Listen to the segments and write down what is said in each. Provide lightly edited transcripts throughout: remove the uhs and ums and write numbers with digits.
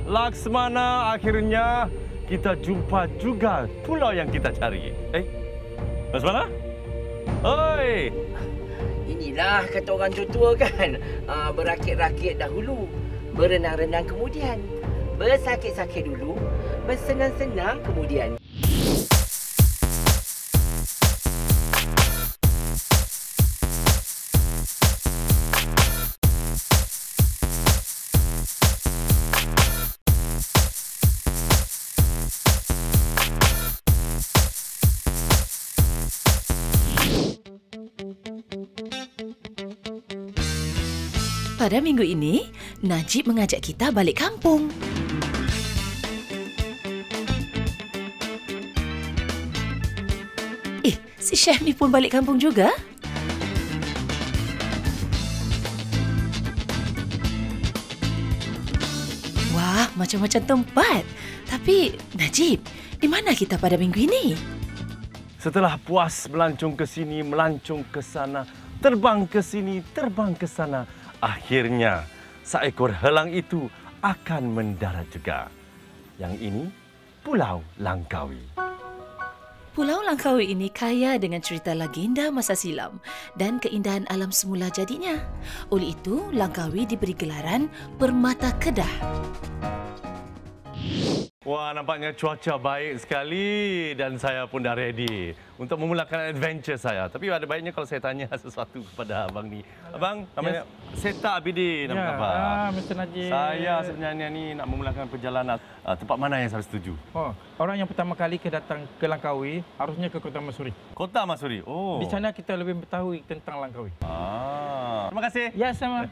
Laksmana, akhirnya kita jumpa juga pulau yang kita cari. Laksmana? Oi! Inilah kata orang tua kan. Berakit-rakit dahulu, berenang-renang kemudian. Bersakit-sakit dulu, bersenang-senang kemudian. Pada minggu ini, Najib mengajak kita balik kampung. Si chef ni pun balik kampung juga? Wah, macam-macam tempat. Tapi, Najib, di mana kita pada minggu ini? Setelah puas melancong ke sini, melancong ke sana, terbang ke sini, terbang ke sana, akhirnya seekor helang itu akan mendarat juga. Yang ini, Pulau Langkawi. Pulau Langkawi ini kaya dengan cerita legenda masa silam dan keindahan alam semula jadinya. Oleh itu, Langkawi diberi gelaran Permata Kedah. Wah, nampaknya cuaca baik sekali dan saya pun dah ready untuk memulakan adventure saya. Tapi ada baiknya kalau saya tanya sesuatu kepada abang ni. Abang, namanya Seta Abidin. Apa khabar? Mr. Najib. Saya sebenarnya ni nak memulakan perjalanan. Tempat mana yang saya setuju? Orang yang pertama kali datang ke Langkawi harusnya ke Kota Masuri. Kota Masuri. Oh. Di sana kita lebih mengetahui tentang Langkawi. Terima kasih. Ya, sama.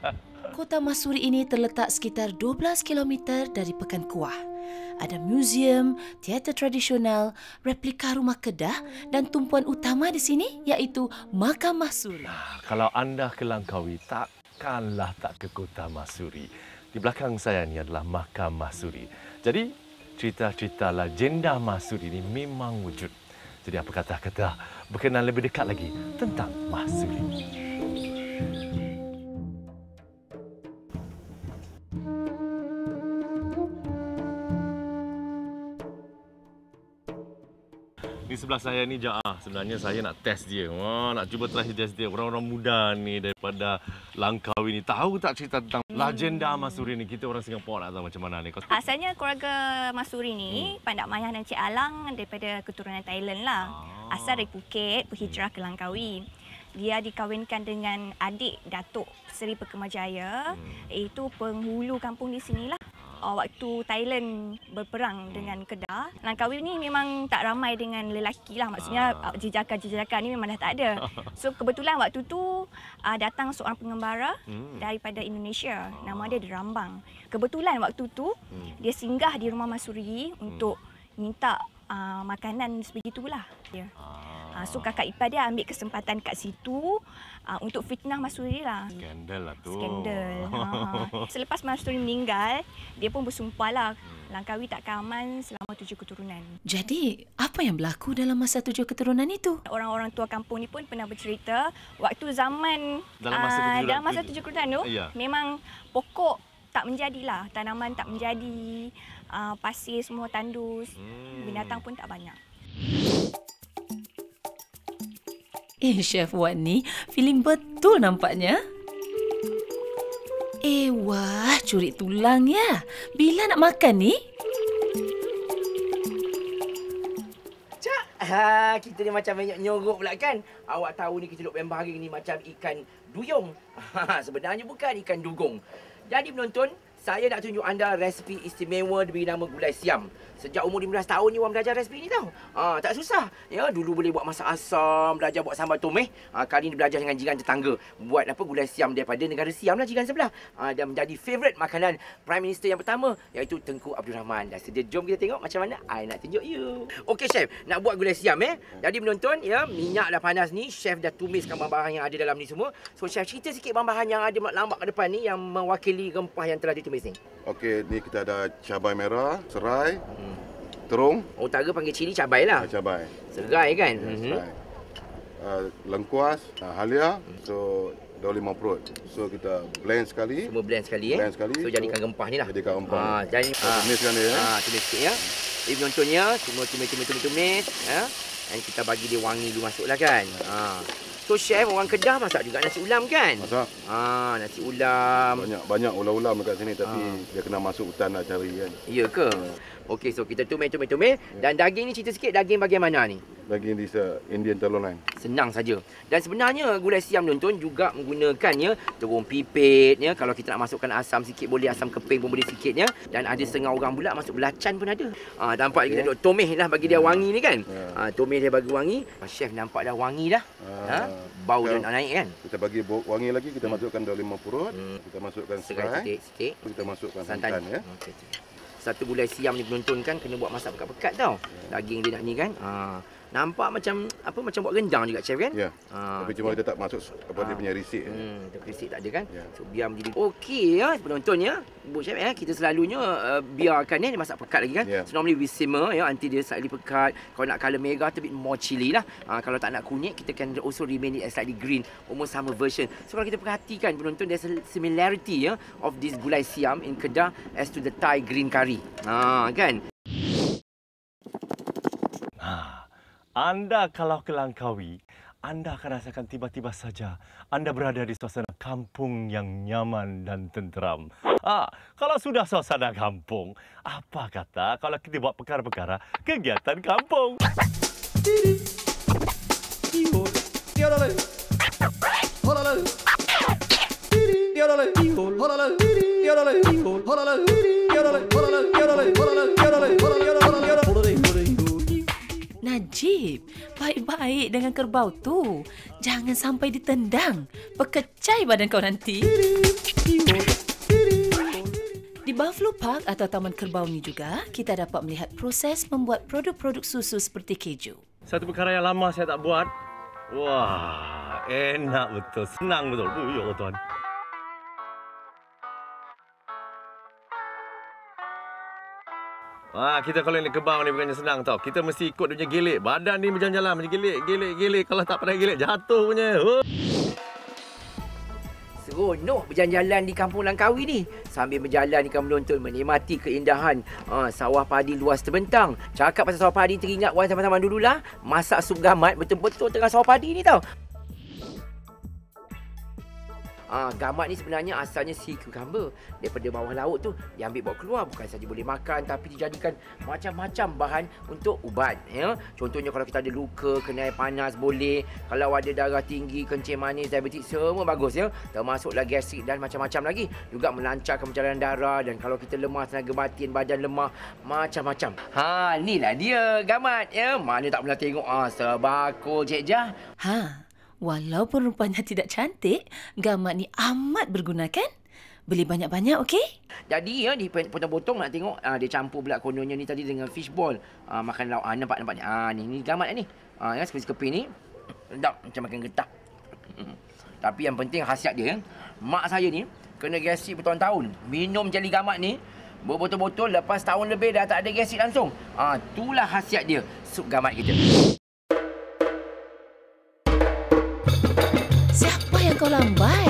Kota Masuri ini terletak sekitar 12 km dari Pekan Kuah. Ada muzium, teater tradisional, replika rumah Kedah dan tumpuan utama di sini iaitu Makam Masuri. Kalau anda ke Langkawi, takkanlah tak ke Kota Masuri. Di belakang saya ni adalah Makam Masuri. Jadi, cerita-cerita legenda Masuri ini memang wujud. Jadi, apa kata berkenalan lebih dekat lagi tentang Masuri. Di sebelah saya ni Jaah. Sebenarnya saya nak test dia. Nak cuba test dia. Orang-orang muda ni daripada Langkawi ni tahu tak cerita tentang legenda Masuri ni? Kita orang Singapura nak tahu macam mana ni. Asalnya keluarga Masuri ni, Pandak Mayah dan Cik Alang daripada keturunan Thailand lah. Asal dari Phuket, berhijrah ke Langkawi. Dia dikahwinkan dengan adik Datuk Seri Perkemajaya, iaitu penghulu kampung di sinilah. Waktu Thailand berperang dengan Kedah, Langkawi ni memang tak ramai dengan lelaki lah. Maksudnya jejaka-jejaka ni memang dah tak ada. So kebetulan waktu tu datang seorang pengembara daripada Indonesia. Nama dia Derambang. Kebetulan waktu tu dia singgah di rumah Masuri untuk minta makanan sebegitulah. So kakak ipar dia ambil kesempatan kat situ untuk fitnah Masuri lah. Skandal lah tu. Skandal. Selepas Masuri meninggal, dia pun bersumpah lah Langkawi takkan aman selama 7 keturunan. Jadi, apa yang berlaku dalam masa 7 keturunan itu? Orang-orang tua kampung ni pun pernah bercerita waktu zaman dalam masa 7 keturunan tu, memang pokok tak menjadilah, tanaman tak menjadi, pasir semua tandus, binatang pun tak banyak. Chef Wan ni feeling betul nampaknya. Wah, curi tulang ya. Bila nak makan ni? Cak, kita ni macam banyak nyorok pula kan. Awak tahu ni kita duk membaring ni macam ikan duyung. Sebenarnya bukan ikan dugong. Jadi penonton, saya nak tunjuk anda resipi istimewa diberi nama gulai siam. Sejak umur 15 tahun ni orang belajar resipi ni tau. Tak susah. Ya, dulu boleh buat masak asam, belajar buat sambal tumis. Kali ni belajar dengan jiran tetangga buat gulai siam daripada negara Siam lah, jiran sebelah. Dan menjadi favourite makanan Prime Minister yang pertama iaitu Tengku Abdul Rahman. Dah sedia, jom kita tengok macam mana I nak tunjuk you. Okey chef, nak buat gulai siam Jadi penonton, ya, minyak dah panas ni, chef dah tumiskan bahan-bahan yang ada dalam ni semua. So chef cerita sikit bahan-bahan yang ada lambat ke depan ni yang mewakili rempah yang telah ditumis ni. Okey, ni kita ada cabai merah, serai, terung. Utara panggil cili cabai lah. Cabai. Serai kan? Serai. Lengkuas, halia. So, daun limau purut. So kita blend sekali. Semua blend sekali Blend sekali. So jadikan rempah ni lah. Jadikan rempah. Jadi tumiskan dia. tumis sikit ya. Jadi penontonnya semua tumis ya. Dan kita bagi dia wangi dulu masuklah kan. So chef orang Kedah masak juga nasi ulam kan? Masak. Nasi ulam. Banyak ulam-ulam dekat sini tapi dia kena masuk hutan nak cari kan. Ya ke? Okey, so kita tumis. Dan daging ni cerita sikit daging bagian mana ni? Daging di Indian tenderloin. Senang saja. Dan sebenarnya gulai siam tuan-tuan juga menggunakan ya terung pipit ya. Kalau kita nak masukkan asam sikit boleh, asam keping pun boleh sikit ya. Dan ada setengah orang pula masuk belacan pun ada. Nampak kita duk tumis lah bagi dia wangi ni kan. Tumis dia bagi wangi. Chef nampak dah wangi dah. Bau dah nak naik kan. Kita bagi wangi lagi, kita masukkan daun limau purut, kita masukkan serai, sikit. kita masukkan santan ya. Okey. Satu gulai siam ni penonton kan kena buat masak pekat-pekat tau. Daging dia nak ni kan. Nampak macam macam buat rendang juga chef kan? Ya. Tapi cuma kita tak masuk dia punya risik. Risik tak ada kan? Ya. So biar menjadi okey ya penonton ya. Bu chef kita selalunya biarkan dia masak pekat lagi kan. Ya. So normally we simmer ya until dia slightly pekat. Kalau nak colour merah tu bit more chili lah. Kalau tak nak kunyit kita can also remain it as slightly green, almost sama version. So kalau kita perhatikan penonton there's a similarity ya of this gulai siam in Kedah as to the Thai green curry. Kan? Anda kalau ke Langkawi, Anda akan rasakan tiba-tiba saja Anda berada di suasana kampung yang nyaman dan tenteram. Kalau sudah suasana kampung, apa kata kalau kita buat perkara-perkara kegiatan kampung? Najib, baik-baik dengan kerbau tu. Jangan sampai ditendang. Pekecai badan kau nanti. Di Buffalo Park atau Taman Kerbau ni juga, kita dapat melihat proses membuat produk-produk susu seperti keju. Satu perkara yang lama saya tak buat. Wah, enak betul. Senang betul. Ya tuan. Kita kalau ni kebang ni bukannya senang tau. Kita mesti ikut dia punya gelik. Badan ni berjalan-jalan macam gelik. Kalau tak pandai gelik, jatuh punya. Seronok berjalan-jalan di Kampung Langkawi ni. Sambil berjalan ikan menonton menikmati keindahan sawah padi luas terbentang. Cakap pasal sawah padi teringat wan sama-sama dululah. Masak sup gamat betul-betul tengah sawah padi ni tau. Gamat ni sebenarnya asalnya sea cucumber. Daripada bawah laut tu diambil bawa keluar. Bukan saja boleh makan tapi dijadikan macam-macam bahan untuk ubat ya. Contohnya kalau kita ada luka, kena air panas boleh. Kalau ada darah tinggi, kencing manis, diabetes semua bagus ya. Termasuklah gastrik dan macam-macam lagi. Juga melancarkan pencalonan darah. Dan kalau kita lemah, tenaga batin, badan lemah, macam-macam. Inilah dia gamat ya. Mana tak pernah tengok sebakul Cik Jah. Walaupun rupanya tidak cantik, gamat ni amat berguna kan? Beli banyak-banyak, okey? Jadi ya, dipotong-potong nak tengok dia campur pula kononnya ni tadi dengan fishball. Makan lauk. Nampak ni. Ni gamat ni. Ya, sekeping ni. Sedap macam makan getah. Tapi yang penting khasiat dia, mak saya ni kena gastrik bertahun-tahun. Minum jeli gamat ni berbotol-botol lepas tahun lebih dah tak ada gastrik langsung. Itulah khasiat dia, sup gamat kita. Siapa yang kau lambai?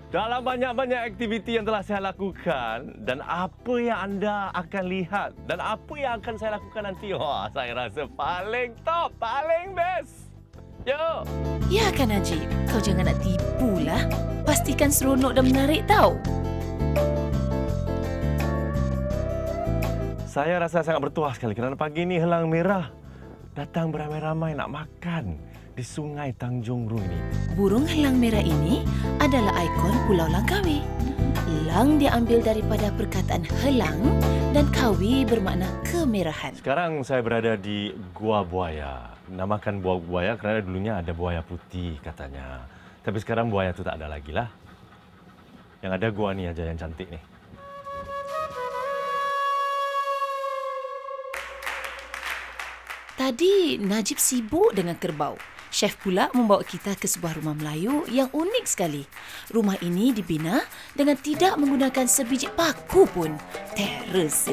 Dalam banyak-banyak aktiviti yang telah saya lakukan dan apa yang anda akan lihat dan apa yang akan saya lakukan nanti, saya rasa paling top, paling best. Yo. Ya kan Najib, kau jangan nak tipulah. Pastikan seronok dan menarik tau. Saya rasa sangat bertuah sekali kerana pagi ini Helang Merah datang beramai-ramai nak makan di Sungai Tanjung Ru ini. Burung helang merah ini adalah ikon Pulau Langkawi. Lang diambil daripada perkataan helang dan kawi bermakna ke kemerahan. Sekarang saya berada di Gua Buaya. Namakan Gua Buaya kerana dulunya ada buaya putih katanya. Tapi sekarang buaya tu tak ada lagi lah. Yang ada gua ni aja yang cantik ni. Tadi Najib sibuk dengan kerbau. Chef pula membawa kita ke sebuah rumah Melayu yang unik sekali. Rumah ini dibina dengan tidak menggunakan sebiji paku pun. Teres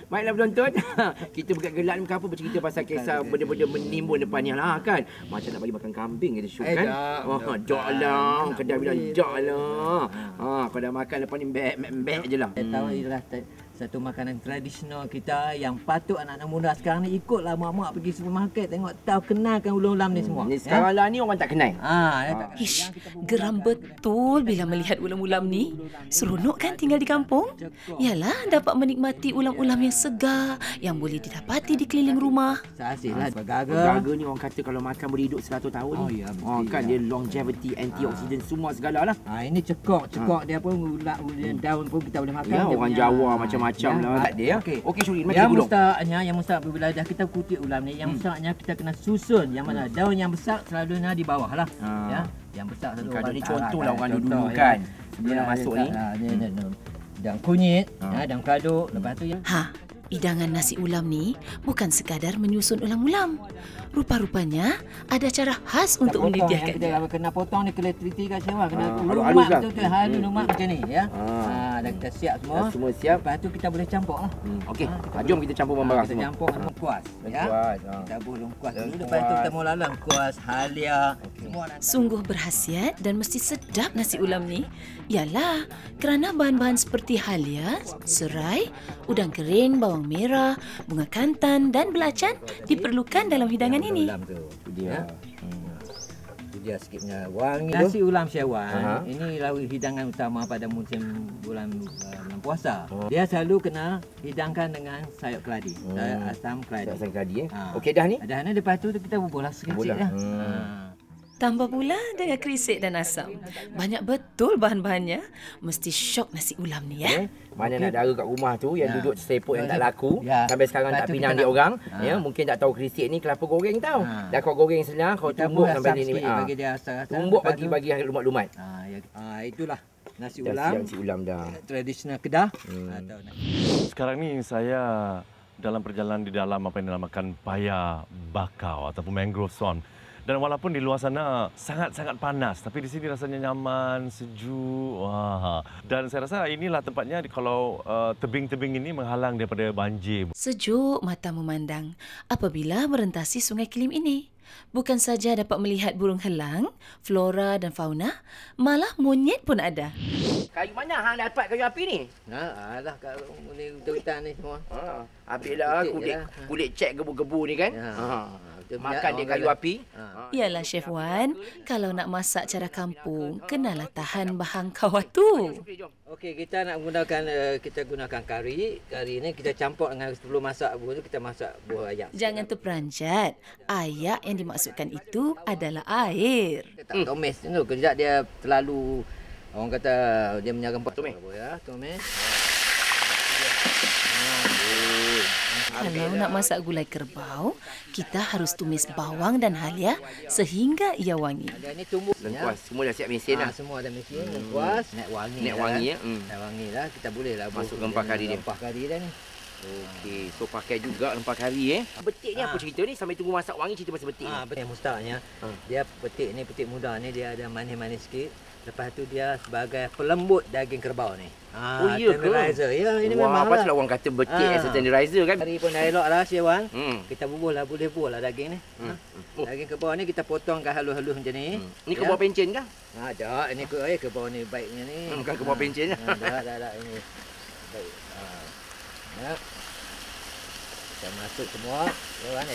Baiklah penonton, kita bergerak muka apa bercerita pasal kisah benda-benda menimbun depan ni lah kan. Macam nak bagi makan kambing kita shoot kan. Jok lah, kedai bilang jok lah. Kau dah makan lepas ni mbek je lah. Saya tahu ialah satu makanan tradisional kita yang patut anak-anak muda sekarang ni ikutlah mak-mak pergi supermarket tengok tahu kenalkan ulam-ulam ni semua. Ni sekarang lah ni orang tak kenal. Ish, geram betul bila melihat ulam-ulam ni. Seronok kan tinggal di kampung? Yalah, dapat menikmati ulam-ulam yang segar yang boleh didapati di keliling rumah. Sehasillah Bergaga ni orang kata kalau makan boleh hidup 100 tahun ni. Kan dia longevity, antioksidan semua segala lah. Ini cekok dia pun daun pun kita boleh makan. Ya, orang Jawa macam-macam lah. Tak ada ya. Okey Syuri, mari kita gulung. Yang mustahak apabila dah kita kutip ulam ni, yang mustahaknya kita kena susun yang mana daun yang besar selalunya di bawah lah. Ya, yang besar selalu. Kalau ni contohlah orang dulu kan. Sebelum nak masuk ni. Dan kunyit, dan kaduk, lepas tu yang Hidangan nasi ulam ni bukan sekadar menyusun ulam-ulam. Rupa-rupanya ada cara khas untuk menyediakannya. Kita kena potong ni kelititi kat sini, kena halus lumak kan? betul-betul halus lumak macam ni ya. Dah kita siap semua. Semua siap. Lepas tu kita boleh campur lah. Okey, jom kita campur barang kita semua. campur dengan kuas ya. Kita buat kuas dulu, Kuas. lepas tu kita mula lah kuas, halia, semua nanti. Sungguh berkhasiat dan mesti sedap nasi ulam ni. Yalah, kerana bahan-bahan seperti halia, serai, udang kering, bawang merah, bunga kantan dan belacan diperlukan dalam hidangan ini. Ulam tu. Dia. Dia sikitnya wangi. Nasi ulam Syawal ini lauk hidangan utama pada musim bulan puasa. Dia selalu kena hidangkan dengan sayur keladi, sayur asam keladi. Asam keladi Okey dah ni. Dah ni lepas tu kita bubuhlah sikit-sikit lah. Tambah pula dengan kerisik dan asam. Banyak betul bahan-bahannya. Mesti syok nasi ulam ni ya. Mana nak dara kat rumah tu yang duduk sepok yang tak laku sampai sekarang tak pinang dia orang ya, mungkin tak tahu kerisik ni kelapa goreng tau. Dah kau goreng senang, kau tumbuk sampai ni bagi dia asam. Tumbuk bagi lumat-lumat. Itulah nasi ulam. Nasi ulam dah. Tradisional Kedah. Sekarang ni saya dalam perjalanan di dalam apa yang dinamakan paya bakau ataupun mangrove swamp. Dan walaupun di luar sana sangat-sangat panas, tapi di sini rasanya nyaman, sejuk. Wah. Dan saya rasa inilah tempatnya kalau tebing-tebing ini menghalang daripada banjir. Sejuk mata memandang apabila merentasi Sungai Kelim ini. Bukan saja dapat melihat burung helang, flora dan fauna, malah monyet pun ada. Kayu mana hang dapat kayu api ni? Alah kat hutan ni semua. Ambillah kulit cek gebu-gebu ni kan. Makan dia kayu api. Yalah Chef Wan, kalau nak masak cara kampung, kenalah tahan bahang kawat tu. Okey, kita nak gunakan kari. Kari ni kita campur dengan sebelum masak buah tu kita masak buah ayak. Jangan terperanjat. Ayak yang dimaksudkan itu adalah air. Tak tumis tu, kejap dia terlalu orang kata dia menyerempet tumis. Ya, tumis. Kalau nak masak gulai kerbau, kita harus tumis bawang dan halia sehingga ia wangi. Ada ni tumbuh Lengkuas semua dah siap mesin dah. Semua dah mesin, lengkuas, nak wangi. Nak wangi ya. Nak wangi lah, kita boleh lah masuk rempah kari dia. Rempah kari dah ni. Okey, so pakai juga rempah kari Betik ni apa cerita ni sampai tunggu masak wangi cerita pasal betik ni. Betik mustahaknya. Dia petik ni, petik muda ni dia ada manis-manis sikit. Lepas tu dia sebagai pelembut daging kerbau ni. Oh iya ke? Ya, ini memang memang apa lah orang kata betik as a tenderizer kan. Hari pun dah elok lah Syawal. Kita bubuh lah, boleh bubuh lah daging ni. Daging kerbau ni kita potongkan halus-halus macam ni. Ni kerbau pencen kah? Tak, ini kerbau ni baiknya ni. Bukan kerbau pencen dah. Dah ini. Baik. Ya. Kita masuk semua.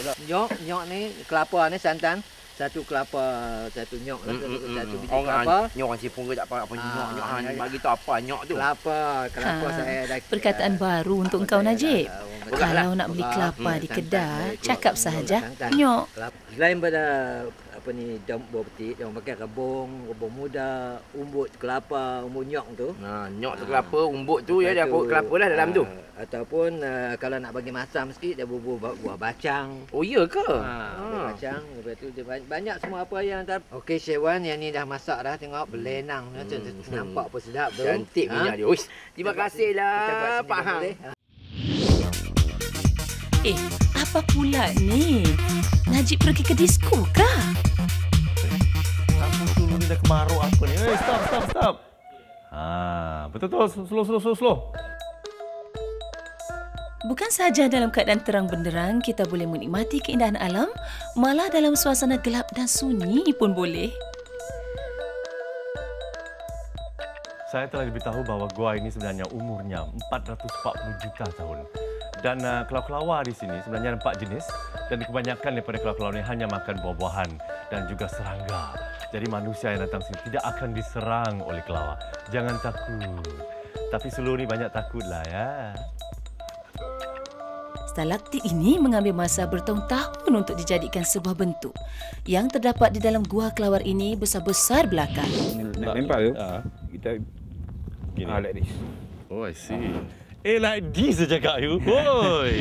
Elok. Nyok ni kelapa ni santan. Satu kelapa, satu nyok lah, satu biji kelapa. Nyok orang Sipung ke tak apa nyok bagi tahu apa nyok tu. Kelapa saya dah. Perkataan baru untuk engkau Najib. Kalau nak beli kelapa di kedai, cakap sahaja nyok. Selain pada apa ni buah petik, dia orang pakai rebung muda, umbut kelapa, umbut nyok tu. Nyok tu kelapa, umbut tu ya, dia kelapa lah dalam tu. Ataupun kalau nak bagi masam sikit, dia bubur buah bacang. Oh ya ke? Buah bacang. Lepas tu dia banyak semua apa yang okey Chef Wan, yang ni dah masak dah, tengok berlenang. Nampak apa sedap tu. Cantik minyak dia. Uish, terima kasihlah Pak Hang. Apa pula ni? Najib pergi ke disko kah? Kamu dulu ni dah kemaruk apa ni? Stop. Betul-betul. Slow. Bukan sahaja dalam keadaan terang benderang kita boleh menikmati keindahan alam, malah dalam suasana gelap dan sunyi pun boleh. Saya telah diberitahu bahawa gua ini sebenarnya umurnya 440 juta tahun. Dan kelawar-kelawar di sini sebenarnya ada 4 jenis. Dan kebanyakan daripada kelawar-kelawar ini hanya makan buah-buahan dan juga serangga. Jadi manusia yang datang sini tidak akan diserang oleh kelawar. Jangan takut. Tapi seluruh ni banyak takutlah ya. Stalaktit ini mengambil masa bertahun-tahun untuk dijadikan sebuah bentuk. Yang terdapat di dalam gua kelawar ini besar-besar belakang. Nak lempar tu, kita gini. Like this. Oh, I see. Like this saja Kak Yu. Oi.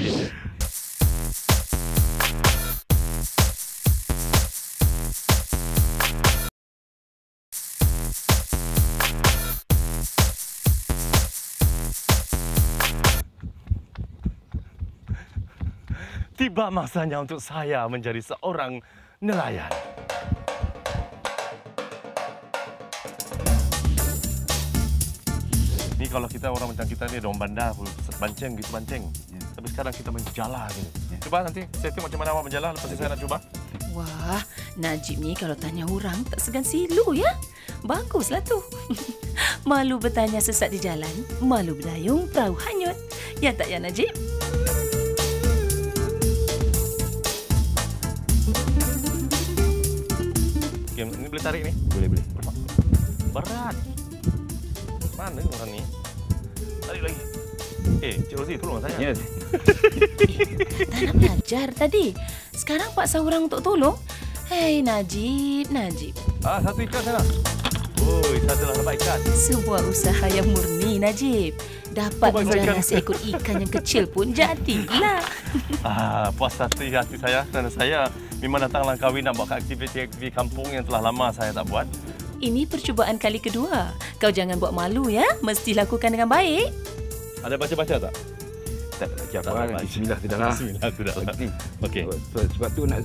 Tiba masanya untuk saya menjadi seorang nelayan. Ni kalau kita orang macam kita ni ada orang bandar, banceng gitu banceng. Tapi sekarang kita menjala gini. Cuba nanti saya tengok macam mana awak menjala, lepas saya nak cuba. Wah, Najib ni kalau tanya orang tak segan silu ya. Baguslah tu. Malu bertanya sesat di jalan, malu berdayung perahu hanyut. Ya tak ya Najib? Okay, ini boleh tarik ni? Boleh. Berat. Mana orang ni? Tarik lagi. Cik Rozi, tolong saya. Yes. Tak nak belajar tadi. Sekarang paksa orang untuk tolong. Hei Najib. Satu ikan sana. Oi, satu lah dapat ikan. Sebuah usaha yang murni Najib. Dapat menjaga seekor ikan yang kecil pun jadilah. Puas hati saya kerana saya memang datang Langkawi nak buat aktiviti kampung yang telah lama saya tak buat. Ini percubaan kali kedua. Kau jangan buat malu ya. Mesti lakukan dengan baik. Ada baca-baca tak? Tak baca apa. Bismillah tidaklah. Bismillah tidaklah. Okey. Sebab tu nak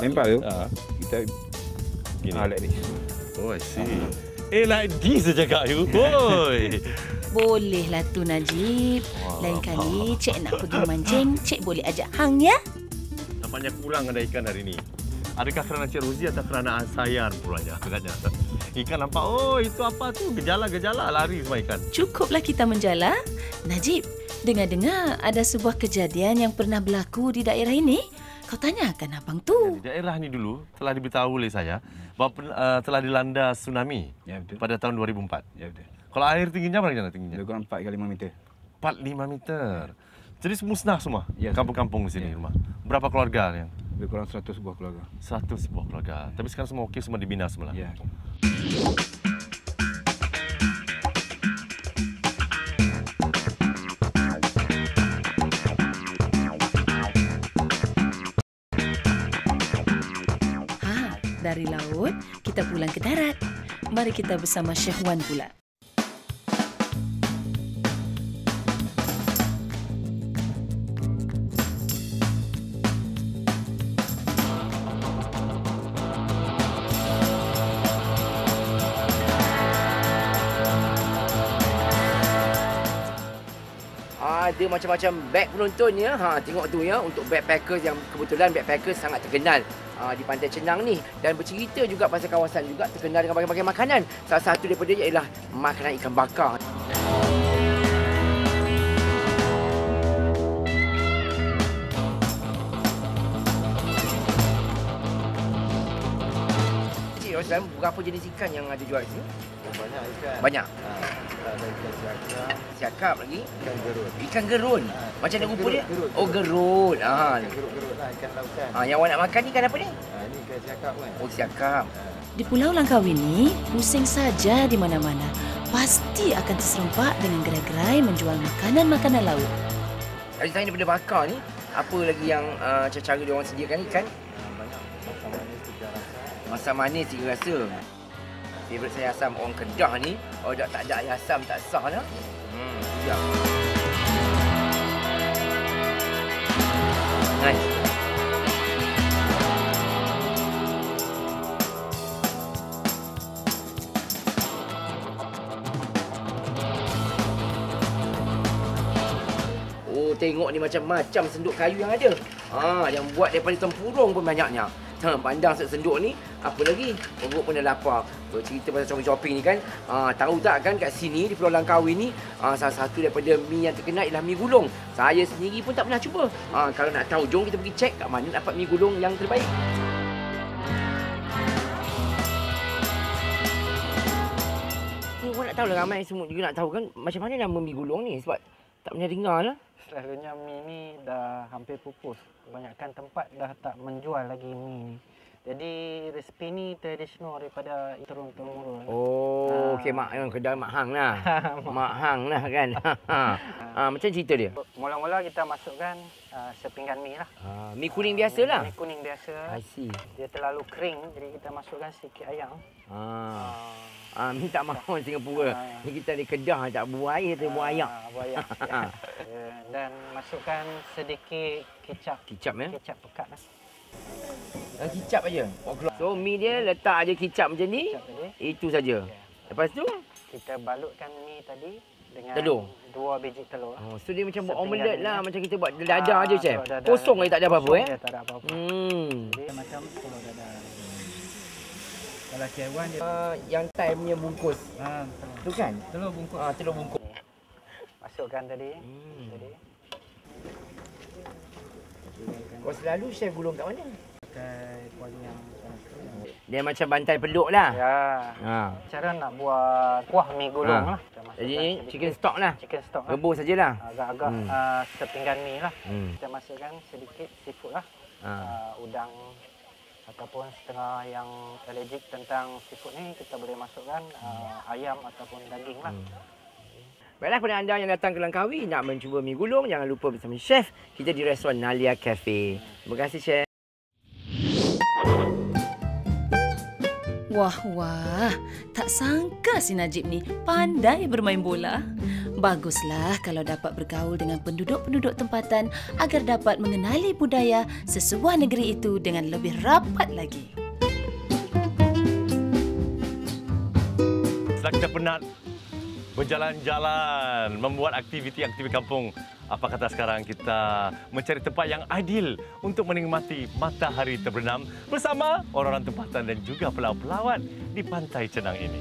lempar tu, kita gini. Like this. Oh, I see. Like this saja Kak Yu. Oi. Bolehlah tu Najib. Lain kali cik nak pergi mancing, cik boleh ajak Hang ya. Nampaknya kurang ada ikan hari ini. Adakah kerana Cik Rozi atau kerana saya pulanya agaknya? Ikan nampak, oh itu apa tu? Gejala-gejala lari semua ikan. Cukuplah kita menjala. Najib, dengar-dengar ada sebuah kejadian yang pernah berlaku di daerah ini. Kau tanyakan abang tu. Di daerah ni dulu telah diberitahu oleh saya bahawa telah dilanda tsunami pada tahun 2004. Ya betul. Kalau air tingginya berapa tingginya? Lebih kurang 4 ke 5 meter. 4-5 meter. Jadi musnah semua kampung-kampung di sini rumah. Berapa keluarga yang? Lebih kurang 100 buah keluarga. 100 buah keluarga. Tapi sekarang semua okey, semua dibina semula. Ya. Dari laut, kita pulang ke darat. Mari kita bersama Chef Wan pula. Ada macam-macam beg penonton ya. Tengok tu ya, untuk backpackers yang kebetulan backpackers sangat terkenal di Pantai Cenang ni, dan bercerita juga pasal kawasan juga terkenal dengan berbagai-bagai makanan. Salah satu daripada ialah makanan ikan bakar. Encik Roslan, berapa jenis ikan yang ada jual di sini? Banyak ikan. Banyak. Ada ikan siakap, Siakap lagi. ikan gerun. Ikan gerun. Macam mana rupa dia? Gerut. Oh, gerun. Gerut-gerut lah, ikan lautan. Yang awak nak makan ni ikan apa ni? Ini ikan siakap kan. Oh, siakap. Di Pulau Langkawi ini, pusing saja di mana-mana. Pasti akan terserempak dengan gerai-gerai menjual makanan-makanan laut. Kalau ditanya daripada bakar ni, apa lagi yang cara dia orang sediakan ikan? Banyak masam manis, tiga rasa. Masam manis tiga rasa. Favourite saya asam orang Kedah ni. Oh, tak ada air asam tak sah lah. Sedap. Nice. Oh, tengok ni macam-macam senduk kayu yang ada. Yang buat daripada tempurung pun banyaknya. Pandang senduk ni, apa lagi? Perut pun dah lapar. Bercerita pasal shopping ni kan. Tahu tak kan kat sini di Pulau Langkawi ni, salah satu daripada mi yang terkenal ialah mi gulung. Saya sendiri pun tak pernah cuba. Kalau nak tahu, jom kita pergi cek kat mana dapat mi gulung yang terbaik. Ni orang nak tahu lah, ramai semua juga nak tahu kan macam mana nama mi gulung ni, sebab tak pernah dengar lah. Selalunya mi ni dah hampir pupus. Kebanyakan tempat dah tak menjual lagi mi ni. Jadi resipi ni tradisional daripada turun-temurun. Oh, okey, mak kedai Mak Hang lah. Mak Hang lah kan. Macam cerita dia. Mula-mula kita masukkan sepinggan mi lah. Mi kuning biasa lah. Mi kuning biasa. I see. Dia terlalu kering, jadi kita masukkan sedikit ayam. Mi tak mahu Singapura. Ni kita di Kedah tak buah air, kita buah ayak. Buah ayak. Dan masukkan sedikit kicap. Kicap ya? Kicap pekat lah. Kicap aja. So mi dia letak aja kicap macam ni. Itu saja. Lepas tu kita balutkan mi tadi dengan telur. 2 biji telur. Oh, so dia macam buat omelet lah, macam kita buat dadah aja, chef. Kosong aja, tak ada apa-apa eh. Tak ada apa-apa. Dia macam telur dadah. Kalau K1 dia yang Thai punya bungkus. Tu kan? telur bungkus. Telur bungkus. Masukkan tadi. Kau selalu chef gulung kat mana? Pakai kuali yang dia macam bantal peluk lah. Ya. Cara nak buat kuah mi gulung lah. Jadi chicken stock lah. Chicken stock lah. Rebus sajalah. Agak-agak sepinggan mi lah. Kita masukkan sedikit seafood lah. Udang ataupun setengah yang allergic tentang seafood ni, kita boleh masukkan ayam ataupun daging lah. Baiklah, pada anda yang datang ke Langkawi nak mencuba mi gulung, jangan lupa bersama chef kita di restoran Nalia Cafe. Terima kasih chef. Wah, tak sangka si Najib ni pandai bermain bola. Baguslah kalau dapat bergaul dengan penduduk-penduduk tempatan agar dapat mengenali budaya sesebuah negeri itu dengan lebih rapat lagi. Setelah kita penat berjalan-jalan, membuat aktiviti-aktiviti kampung, apa kata sekarang kita mencari tempat yang ideal untuk menikmati matahari terbenam bersama orang-orang tempatan dan juga pelawat-pelawat di Pantai Cenang ini.